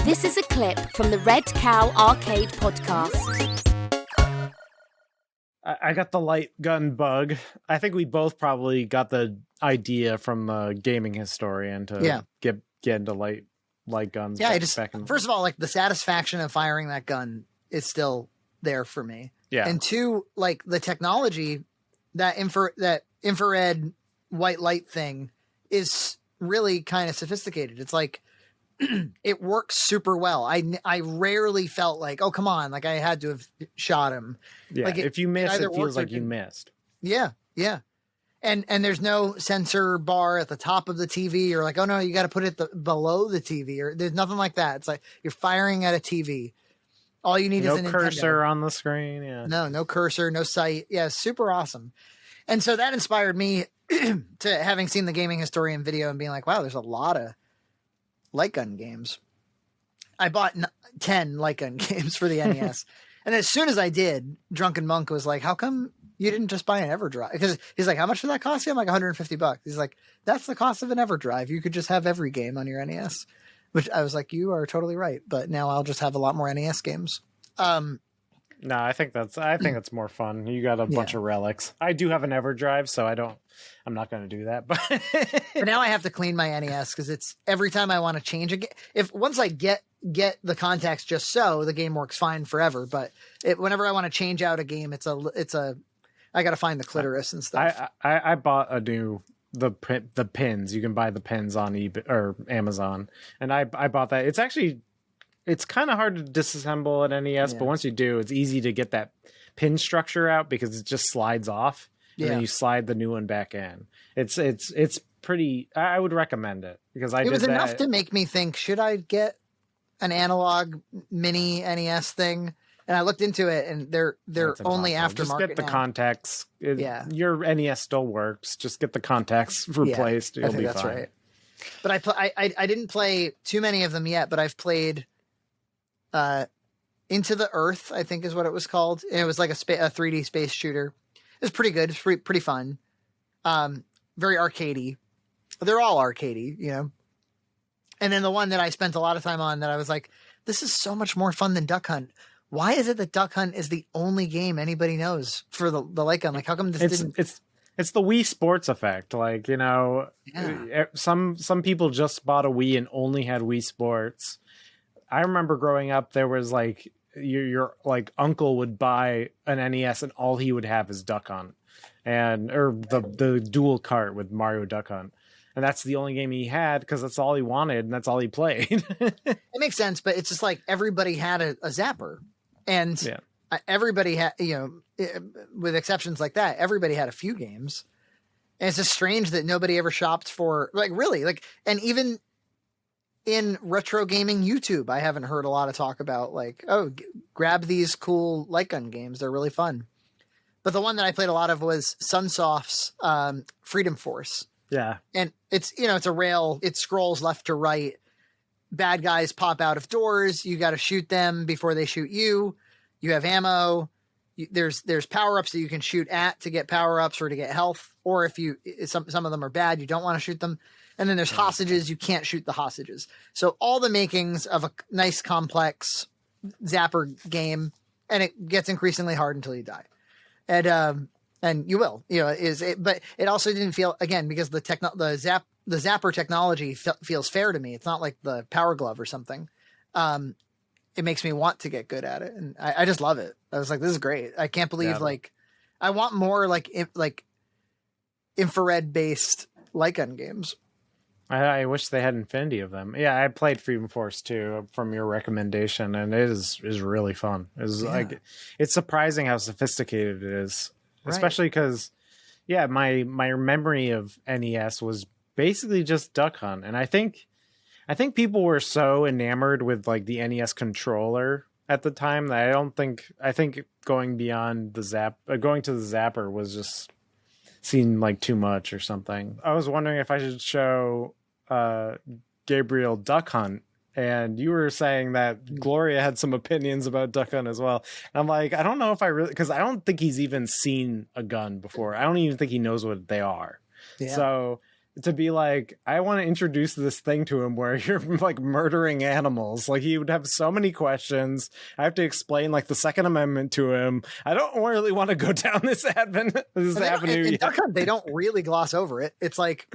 This is a clip from the Red Cow Arcade podcast. I got the light gun bug. I think we both probably got the idea from the gaming historian to get into light guns. Yeah, first of all, like the satisfaction of firing that gun is still there for me. Yeah. And two, like the technology, that infrared white light thing is really kind of sophisticated. It's like it works super well. I rarely felt like, oh, come on, like I had to have shot him. Yeah, like if you miss, it feels like you missed. Yeah, yeah. And there's no sensor bar at the top of the TV or like, oh no, you got to put it below the TV, or there's nothing like that. It's like you're firing at a TV. All you need is a cursor on the screen. Yeah. No cursor, no sight. Yeah, super awesome. And so that inspired me to having seen the gaming historian video and being like, wow, there's a lot of light gun games. I bought 10 light gun games for the NES. And as soon as I did, Drunken Monk was like, how come you didn't just buy an EverDrive? Because he's like, how much did that cost you? I'm like, $150. He's like, that's the cost of an EverDrive. You could just have every game on your NES. Which I was like, you are totally right. But now I'll just have a lot more NES games. No, I think that's more fun. You got a bunch of relics. I do have an EverDrive, so I'm not going to do that. But but now I have to clean my NES because it's every time I want to change a game. Once I get the contacts just so, the game works fine forever. But whenever I want to change out a game, I got to find the clitoris and stuff. I bought the pins. You can buy the pins on eBay or Amazon, and I bought that. It's kind of hard to disassemble an NES, but once you do, it's easy to get that pin structure out because it just slides off, and then you slide the new one back in. It's pretty. I would recommend it because it was enough to make me think, should I get an analog mini NES thing? And I looked into it, and they're only aftermarket. Just get the contacts. Your NES still works. Just get the contacts replaced. I think that's fine. Right. But I didn't play too many of them yet, but I've played Into the Earth, I think is what it was called. And it was like a 3D space shooter. It was pretty good. It's pretty fun. Very arcadey. They're all arcadey, you know. And then the one that I spent a lot of time on that I was like, this is so much more fun than Duck Hunt. Why is it that Duck Hunt is the only game anybody knows for the light gun? Like, how come this didn't? It's the Wii Sports effect. Like, you know, some people just bought a Wii and only had Wii Sports. I remember growing up, there was like your like uncle would buy an NES and all he would have is Duck Hunt or the dual cart with Mario Duck Hunt. And that's the only game he had because that's all he wanted and that's all he played. It makes sense, but it's just like everybody had a Zapper. And everybody had, you know, with exceptions like that, everybody had a few games. And it's just strange that nobody ever shopped for, like, really, like, and even in retro gaming YouTube, I haven't heard a lot of talk about, like, oh, grab these cool light gun games. They're really fun. But the one that I played a lot of was Sunsoft's Freedom Force. Yeah. And it's, you know, it's a rail. It scrolls left to right. Bad guys pop out of doors. You got to shoot them before they shoot you. You have ammo. There's power-ups that you can shoot at to get power-ups or to get health. Or if some of them are bad, you don't want to shoot them. And then there's hostages. You can't shoot the hostages. So all the makings of a nice, complex Zapper game, and it gets increasingly hard until you die. And you will, you know, but it also didn't feel, again, because the Zapper technology feels fair to me. It's not like the Power Glove or something. It makes me want to get good at it. And I just love it. I was like, this is great. I can't believe I want more like infrared based light gun games. I wish they had infinity of them. Yeah, I played Freedom Force too from your recommendation, and it is really fun. It's surprising how sophisticated it is, especially because, my memory of NES was basically just Duck Hunt, and I think people were so enamored with like the NES controller at the time that I think going beyond going to the Zapper was just seemed like too much or something. I was wondering if I should show Gabriel Duck Hunt, and you were saying that Gloria had some opinions about Duck Hunt as well. And I'm like, I don't know if I really, because I don't think he's even seen a gun before. I don't even think he knows what they are. Yeah. So to be like, I want to introduce this thing to him where you're like murdering animals. Like he would have so many questions. I have to explain like the Second Amendment to him. I don't really want to go down this avenue. In Duck Hunt, they don't really gloss over it. It's like,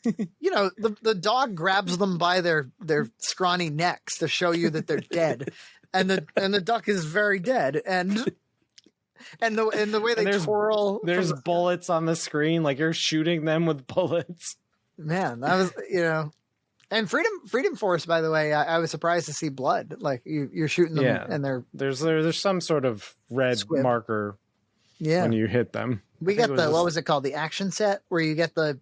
you know, the dog grabs them by their scrawny necks to show you that they're dead, and the duck is very dead, and the way they twirl. There's bullets on the screen, like you're shooting them with bullets. Man, that was, you know, and Freedom Force. By the way, I was surprised to see blood. Like you're shooting them, and there's some sort of red squib marker. When you hit them. We got what was it called? The action set, where you get the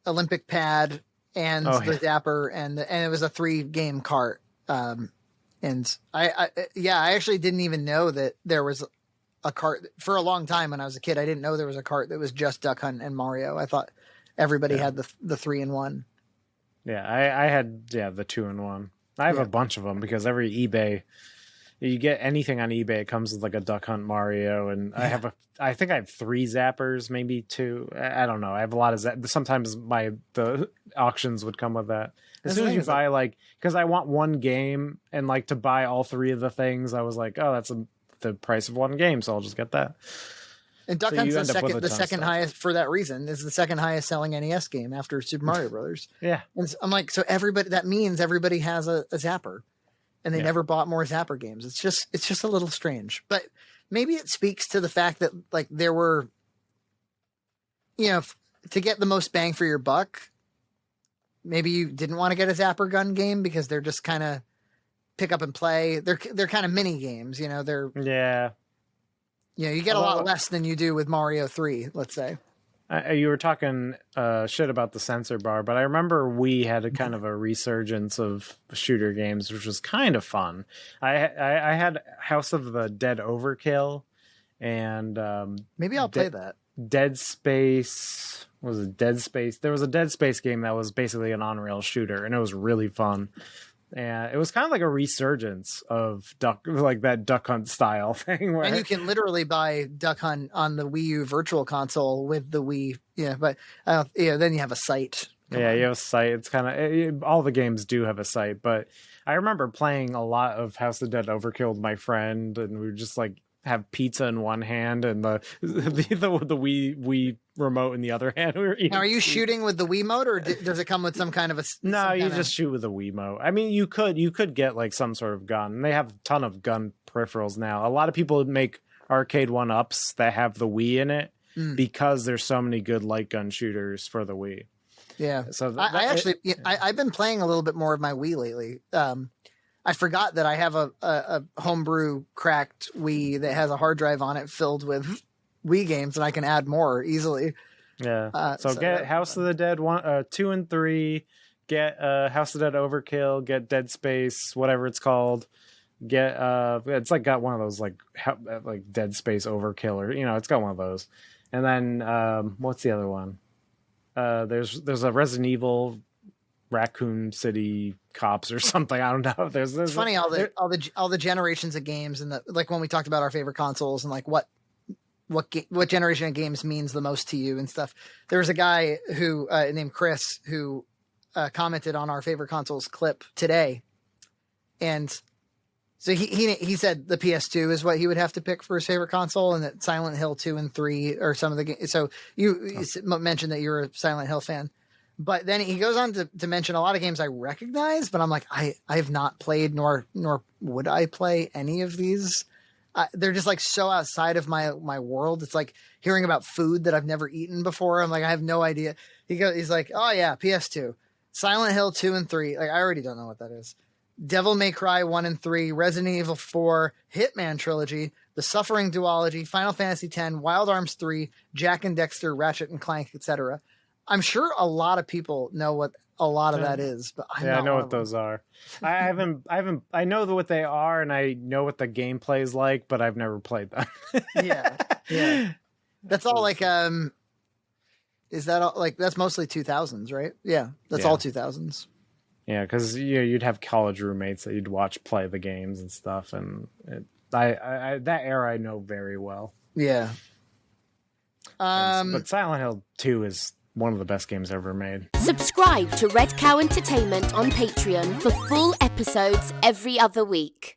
Olympic pad and the Zapper, and it was a 3-game cart. And I actually didn't even know that there was a cart for a long time. When I was a kid, I didn't know there was a cart that was just Duck Hunt and Mario. I thought everybody had the 3-in-1. Yeah, I had the 2-in-1. I have a bunch of them because every eBay, you get anything on eBay, it comes with like a Duck Hunt Mario, and I think I have 3 Zappers, maybe 2. I don't know. I have a lot of sometimes the auctions would come with that. As soon as you buy because I want one game, and like to buy all 3 of the things, I was like, oh, that's the price of one game, so I'll just get that. And Duck Hunt's the second highest, for that reason, is the second highest selling NES game after Super Mario Brothers. Yeah. And I'm like, so that means everybody has a Zapper, and they never bought more Zapper games. It's just a little strange, but maybe it speaks to the fact that like there were, you know, to get the most bang for your buck, maybe you didn't want to get a Zapper gun game because they're just kind of pick up and play. They're kind of mini games, you know, you get a lot less than you do with Mario 3, let's say. You were talking shit about the censor bar, but I remember we had a kind of a resurgence of shooter games, which was kind of fun. I had House of the Dead Overkill, and maybe I'll play that. Dead Space. Was it Dead Space? There was a Dead Space game that was basically an on-rail shooter, and it was really fun. And it was kind of like a resurgence of that Duck Hunt style thing. And you can literally buy Duck Hunt on the Wii U Virtual Console with the Wii. Yeah, but then you have a site. You have a site. It's kind of all the games do have a site, but I remember playing a lot of House of the Dead Overkill with my friend, and we would just like have pizza in one hand and the Wii remote in the other hand. Now, are you shooting with the Wiimote, or does it come with some kind of a? No, you just shoot with the Wiimote. I mean, you could get like some sort of gun. They have a ton of gun peripherals now. A lot of people make arcade 1-ups that have the Wii in it because there's so many good light gun shooters for the Wii. Yeah. So I've been playing a little bit more of my Wii lately. I forgot that I have a homebrew cracked Wii that has a hard drive on it filled with Wii games, and I can add more easily. Yeah. So get House of the Dead 2 and 3. Get House of the Dead Overkill. Get Dead Space, whatever it's called. Get it's like got one of those like Dead Space Overkill, or it's got one of those. And then what's the other one? There's a Resident Evil Raccoon City Cops or something. I don't know. There's funny all the generations of games, and like when we talked about our favorite consoles and like what generation of games means the most to you and stuff. There was a guy who named Chris who commented on our favorite consoles clip today, and so he said the PS2 is what he would have to pick for his favorite console, and that Silent Hill 2 and 3 or some of the games. So you mentioned that you're a Silent Hill fan. But then he goes on to mention a lot of games I recognize, but I'm like, I have not played nor would I play any of these. They're just like so outside of my world. It's like hearing about food that I've never eaten before. I'm like, I have no idea. He's like, oh yeah, PS2, Silent Hill 2 and 3. Like I already don't know what that is. Devil May Cry 1 and 3, Resident Evil 4, Hitman Trilogy, The Suffering Duology, Final Fantasy X, Wild Arms 3, Jak and Daxter, Ratchet and Clank, etc. I'm sure a lot of people know what a lot of that is, but I know what those are. I know what they are, and I know what the gameplay is like, but I've never played them. Yeah. That's all like is that all, like that's mostly 2000s, right? Yeah, that's all 2000s. Yeah, because you'd have college roommates that you'd watch play the games and stuff, and I that era I know very well. Yeah. But Silent Hill 2 is one of the best games ever made. Subscribe to Red Cow Entertainment on Patreon for full episodes every other week.